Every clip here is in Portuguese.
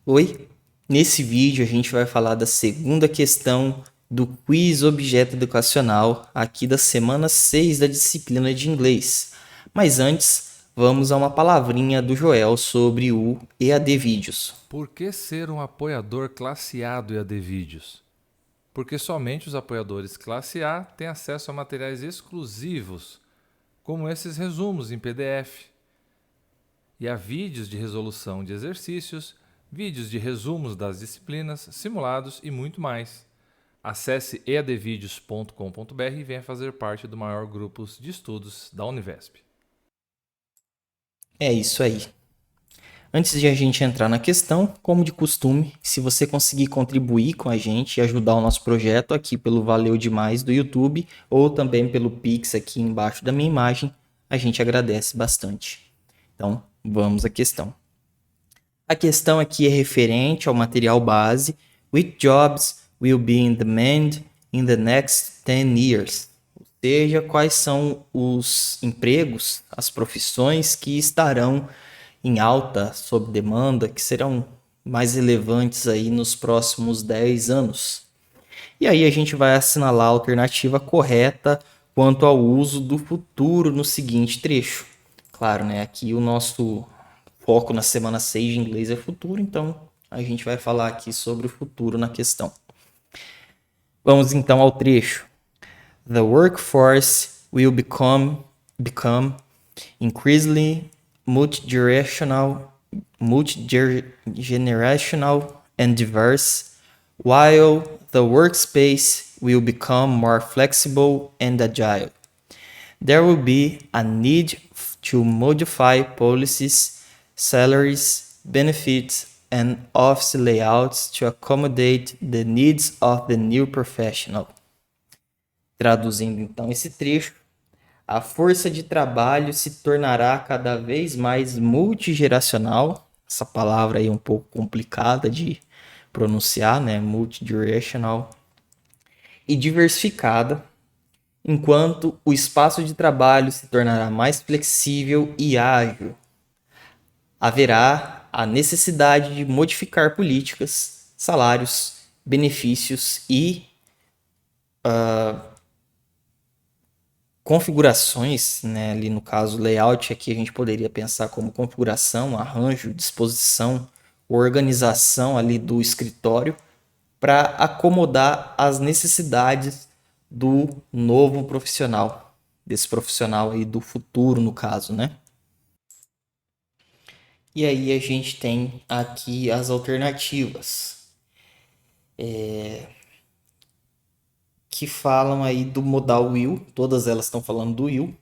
Oi, nesse vídeo a gente vai falar da segunda questão do quiz objeto educacional aqui da semana 6 da disciplina de inglês. Mas antes, vamos a uma palavrinha do Joel sobre o EAD Vídeos. Por que ser um apoiador classe A do EAD Vídeos? Porque somente os apoiadores classe A têm acesso a materiais exclusivos, como esses resumos em PDF, e a vídeos de resolução de exercícios, vídeos de resumos das disciplinas, simulados e muito mais. Acesse eadvideos.com.br e venha fazer parte do maior grupo de estudos da Univesp. É isso aí. Antes de a gente entrar na questão, como de costume, se você conseguir contribuir com a gente e ajudar o nosso projeto aqui pelo Valeu Demais do YouTube ou também pelo Pix aqui embaixo da minha imagem, a gente agradece bastante. Então, vamos à questão. A questão aqui é referente ao material base Which jobs will be in demand in the next 10 years? Ou seja, quais são os empregos, as profissões que estarão em alta, sob demanda, que serão mais relevantes aí nos próximos 10 anos. E aí a gente vai assinalar a alternativa correta quanto ao uso do futuro no seguinte trecho. Claro, né? Aqui o nosso foco na semana 6 de inglês é futuro, então a gente vai falar aqui sobre o futuro na questão. Vamos então ao trecho. The workforce will become increasingly multi-generational and diverse, while the workspace will become more flexible and agile. There will be a need to modify policies, salaries, benefits, and office layouts to accommodate the needs of the new professional. Traduzindo então esse trecho, a força de trabalho se tornará cada vez mais multigeracional. Essa palavra aí é um pouco complicada de pronunciar, né? Multigerational. E diversificada, enquanto o espaço de trabalho se tornará mais flexível e ágil. Haverá a necessidade de modificar políticas, salários, benefícios e configurações, né, ali no caso layout, aqui a gente poderia pensar como configuração, arranjo, disposição, organização ali do escritório para acomodar as necessidades do novo profissional, desse profissional aí do futuro no caso, né? E aí a gente tem aqui as alternativas que falam aí do modal will, todas elas estão falando do will.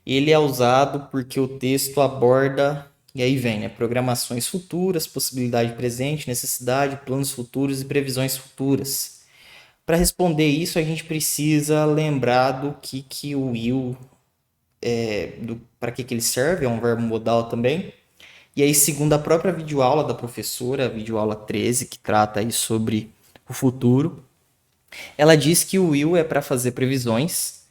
Ele é usado porque o texto aborda, e aí vem, né? Programações futuras, possibilidade presente, necessidade, planos futuros e previsões futuras. Para responder isso, a gente precisa lembrar do que o will, para que ele serve, é um verbo modal também. E aí, segundo a própria videoaula da professora, a videoaula 13, que trata aí sobre o futuro, ela diz que o will é para fazer previsões,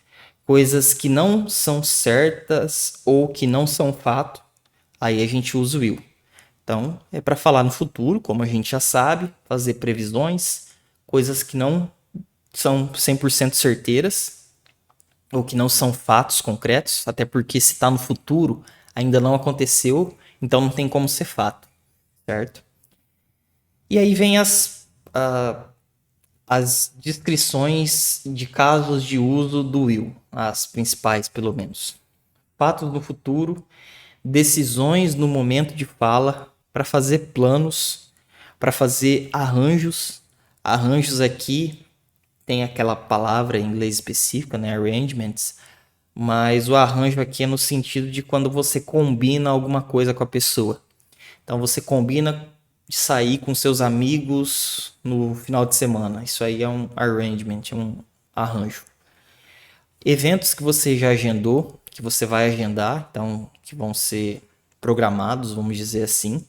coisas que não são certas ou que não são fato, aí a gente usa o will. Então, é para falar no futuro, como a gente já sabe, fazer previsões, coisas que não são 100% certeiras ou que não são fatos concretos, até porque se está no futuro, ainda não aconteceu, então não tem como ser fato, certo? E aí vem as descrições de casos de uso do will, as principais pelo menos. Fatos no futuro, decisões no momento de fala, para fazer planos, para fazer arranjos. Arranjos aqui tem aquela palavra em inglês específica, né, arrangements, mas o arranjo aqui é no sentido de quando você combina alguma coisa com a pessoa. Então você combina de sair com seus amigos no final de semana. Isso aí é um arrangement, é um arranjo. Eventos que você já agendou, que você vai agendar, então que vão ser programados, vamos dizer assim.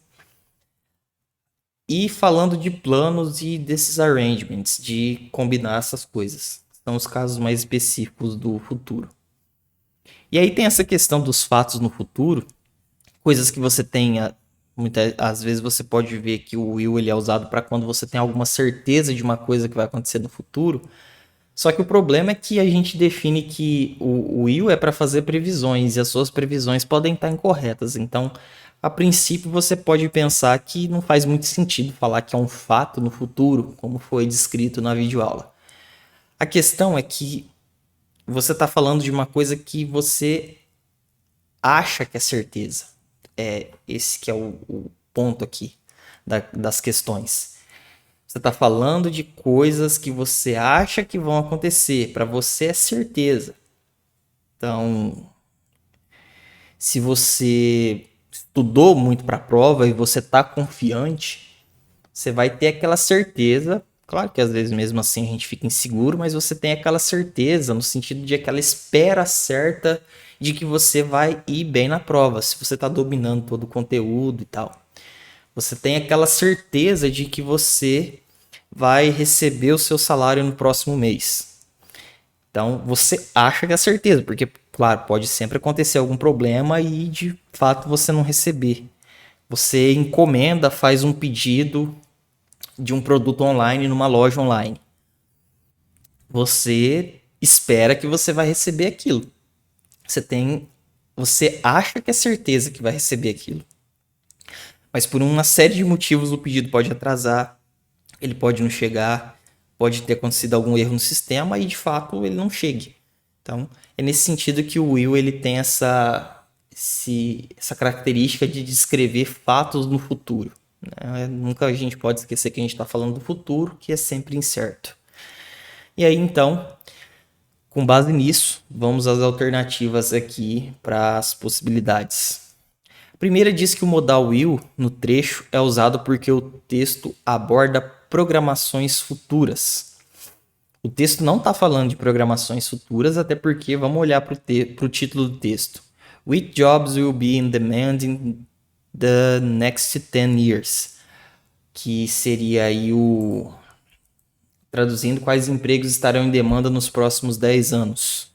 E falando de planos e desses arrangements, de combinar essas coisas. São os casos mais específicos do futuro. E aí tem essa questão dos fatos no futuro, coisas que você tenha Às vezes você pode ver que o will ele é usado para quando você tem alguma certeza de uma coisa que vai acontecer no futuro. Só que o problema é que a gente define que o will é para fazer previsões e as suas previsões podem estar incorretas. Então, a princípio, você pode pensar que não faz muito sentido falar que é um fato no futuro, como foi descrito na videoaula. A questão é que você está falando de uma coisa que você acha que é certeza. Esse que é o ponto aqui das questões. Você está falando de coisas que você acha que vão acontecer. Para você é certeza. Então, se você estudou muito para a prova e você está confiante, você vai ter aquela certeza. Claro que às vezes mesmo assim a gente fica inseguro, mas você tem aquela certeza no sentido de aquela espera certa de que você vai ir bem na prova, se você está dominando todo o conteúdo e tal. Você tem aquela certeza de que você vai receber o seu salário no próximo mês. Então você acha que é certeza, porque, claro, pode sempre acontecer algum problema e de fato você não receber. Você encomenda, faz um pedido de um produto online numa loja online. Você espera que você vai receber aquilo. Você acha que é certeza que vai receber aquilo. Mas por uma série de motivos o pedido pode atrasar, ele pode não chegar, pode ter acontecido algum erro no sistema e de fato ele não chegue. Então é nesse sentido que o will ele tem essa característica de descrever fatos no futuro. Nunca a gente pode esquecer que a gente está falando do futuro, que é sempre incerto. E aí então, com base nisso, vamos às alternativas aqui para as possibilidades. A primeira diz que o modal will no trecho é usado porque o texto aborda programações futuras. O texto não está falando de programações futuras, até porque vamos olhar para o título do texto. Which jobs will be in demand in the next 10 years? Que seria aí traduzindo, quais empregos estarão em demanda nos próximos 10 anos.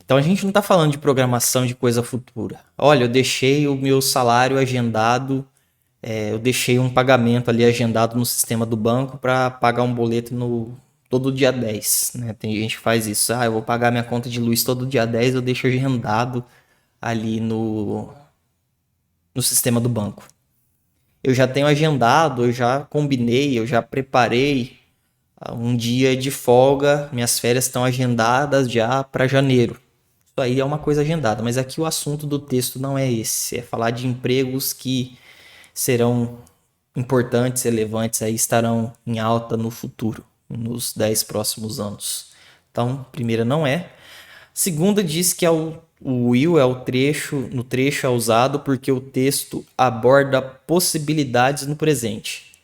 Então a gente não está falando de programação de coisa futura. Olha, eu deixei o meu salário agendado, eu deixei um pagamento ali agendado no sistema do banco para pagar um boleto todo dia 10. Né? Tem gente que faz isso. Eu vou pagar minha conta de luz todo dia 10, eu deixo agendado ali no sistema do banco. Eu já tenho agendado, eu já combinei, eu já preparei um dia de folga, minhas férias estão agendadas já para janeiro. Isso aí é uma coisa agendada, mas aqui o assunto do texto não é esse, é falar de empregos que serão importantes, relevantes, aí estarão em alta no futuro, nos 10 próximos anos. Então, primeira não é. Segunda diz que o will é no trecho é usado porque o texto aborda possibilidades no presente.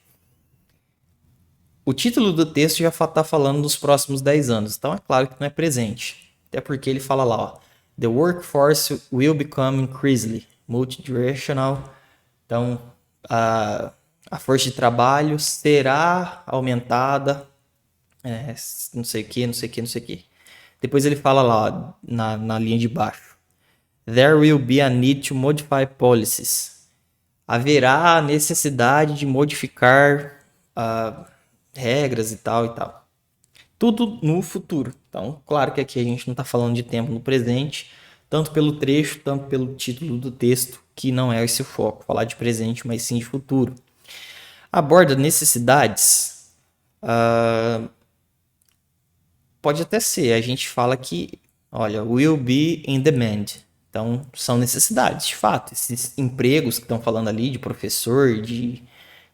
O título do texto já está falando dos próximos 10 anos, então é claro que não é presente. Até porque ele fala lá, ó, The workforce will become increasingly multidirectional. Então, a força de trabalho será aumentada, não sei o que, não sei o que, não sei o que. Depois ele fala lá na linha de baixo. There will be a need to modify policies. Haverá a necessidade de modificar regras e tal e tal. Tudo no futuro. Então, claro que aqui a gente não está falando de tempo no presente, tanto pelo trecho, tanto pelo título do texto, que não é esse o foco, falar de presente, mas sim de futuro. Aborda necessidades. Pode até ser. A gente fala que, olha, will be in demand. Então, são necessidades, de fato. Esses empregos que estão falando ali de professor, de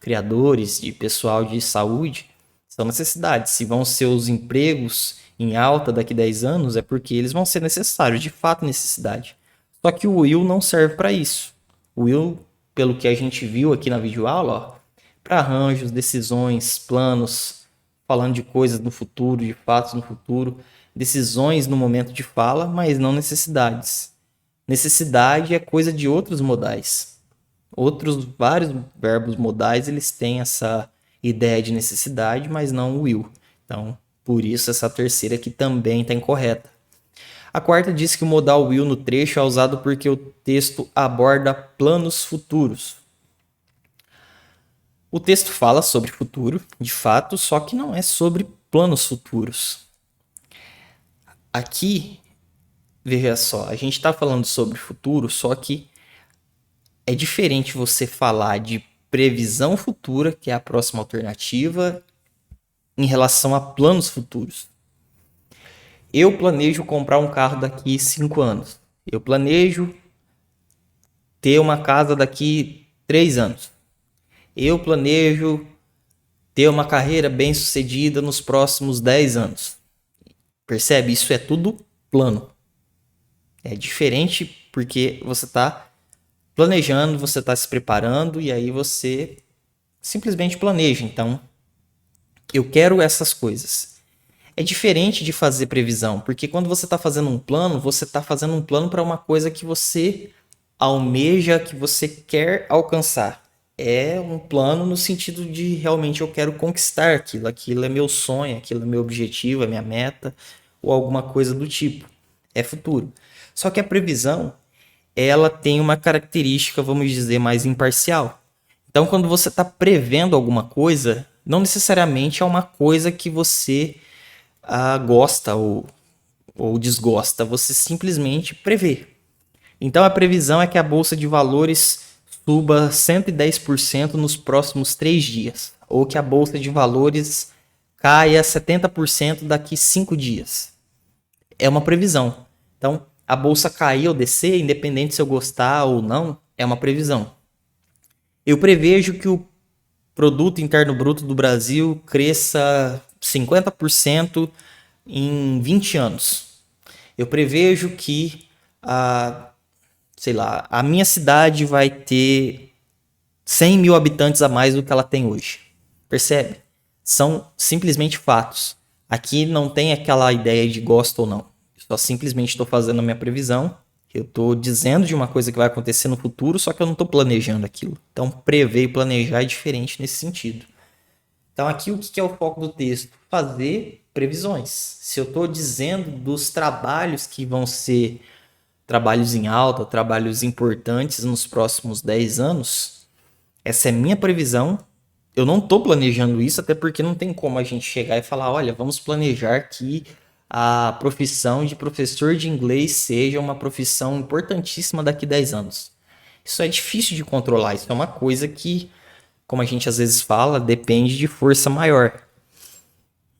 criadores, de pessoal de saúde, são necessidades. Se vão ser os empregos em alta daqui a 10 anos, é porque eles vão ser necessários, de fato necessidade. Só que o will não serve para isso. O will, pelo que a gente viu aqui na videoaula, para arranjos, decisões, planos, falando de coisas no futuro, de fatos no futuro, decisões no momento de fala, mas não necessidades. Necessidade é coisa de outros modais. Vários verbos modais, eles têm essa ideia de necessidade, mas não o will. Então, por isso essa terceira aqui também está incorreta. A quarta diz que o modal will no trecho é usado porque o texto aborda planos futuros. O texto fala sobre futuro, de fato, só que não é sobre planos futuros. Aqui, veja só, a gente está falando sobre futuro, só que é diferente você falar de previsão futura, que é a próxima alternativa, em relação a planos futuros. Eu planejo comprar um carro daqui 5 anos. Eu planejo ter uma casa daqui 3 anos. Eu planejo ter uma carreira bem-sucedida nos próximos 10 anos. Percebe? Isso é tudo plano. É diferente porque você está planejando, você está se preparando e aí você simplesmente planeja. Então, eu quero essas coisas. É diferente de fazer previsão, porque quando você está fazendo um plano, você está fazendo um plano para uma coisa que você almeja, que você quer alcançar. É um plano no sentido de realmente eu quero conquistar aquilo, aquilo é meu sonho, aquilo é meu objetivo, é minha meta, ou alguma coisa do tipo. É futuro. Só que a previsão, ela tem uma característica, vamos dizer, mais imparcial. Então, quando você está prevendo alguma coisa, não necessariamente é uma coisa que você gosta ou desgosta, você simplesmente prevê. Então, a previsão é que a Bolsa de Valores suba 110% nos próximos 3 dias, ou que a Bolsa de Valores caia 70% daqui 5 dias. É uma previsão. Então, a bolsa cair ou descer, independente se eu gostar ou não, é uma previsão. Eu prevejo que o produto interno bruto do Brasil cresça 50% em 20 anos. Eu prevejo que a minha cidade vai ter 100 mil habitantes a mais do que ela tem hoje. Percebe? São simplesmente fatos. Aqui não tem aquela ideia de gosto ou não. Eu só simplesmente estou fazendo a minha previsão. Eu estou dizendo de uma coisa que vai acontecer no futuro, só que eu não estou planejando aquilo. Então, prever e planejar é diferente nesse sentido. Então, aqui o que é o foco do texto? Fazer previsões. Se eu estou dizendo dos trabalhos que vão ser trabalhos em alta, trabalhos importantes nos próximos 10 anos, essa é minha previsão. Eu não estou planejando isso, até porque não tem como a gente chegar e falar, olha, vamos planejar que a profissão de professor de inglês seja uma profissão importantíssima daqui a 10 anos. Isso é difícil de controlar, isso é uma coisa que, como a gente às vezes fala, depende de força maior.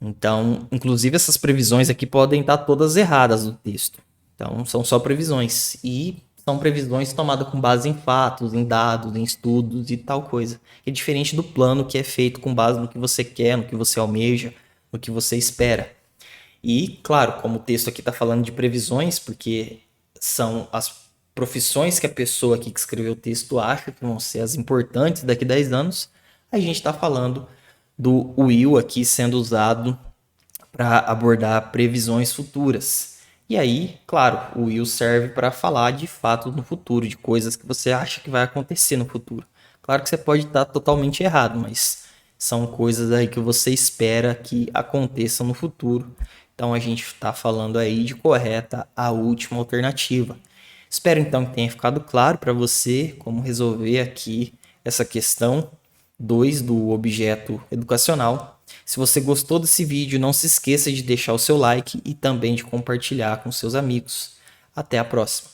Então, inclusive essas previsões aqui podem estar todas erradas no texto. Então, são só previsões. E são previsões tomadas com base em fatos, em dados, em estudos e tal coisa. É diferente do plano que é feito com base no que você quer, no que você almeja, no que você espera. E, claro, como o texto aqui está falando de previsões, porque são as profissões que a pessoa aqui que escreveu o texto acha que vão ser as importantes daqui a 10 anos, a gente está falando do will aqui sendo usado para abordar previsões futuras. E aí, claro, o will serve para falar de fatos no futuro, de coisas que você acha que vai acontecer no futuro. Claro que você pode estar totalmente errado, mas são coisas aí que você espera que aconteçam no futuro. Então a gente está falando aí de correta a última alternativa. Espero então que tenha ficado claro para você como resolver aqui essa questão 2 do objeto educacional. Se você gostou desse vídeo, não se esqueça de deixar o seu like e também de compartilhar com seus amigos. Até a próxima!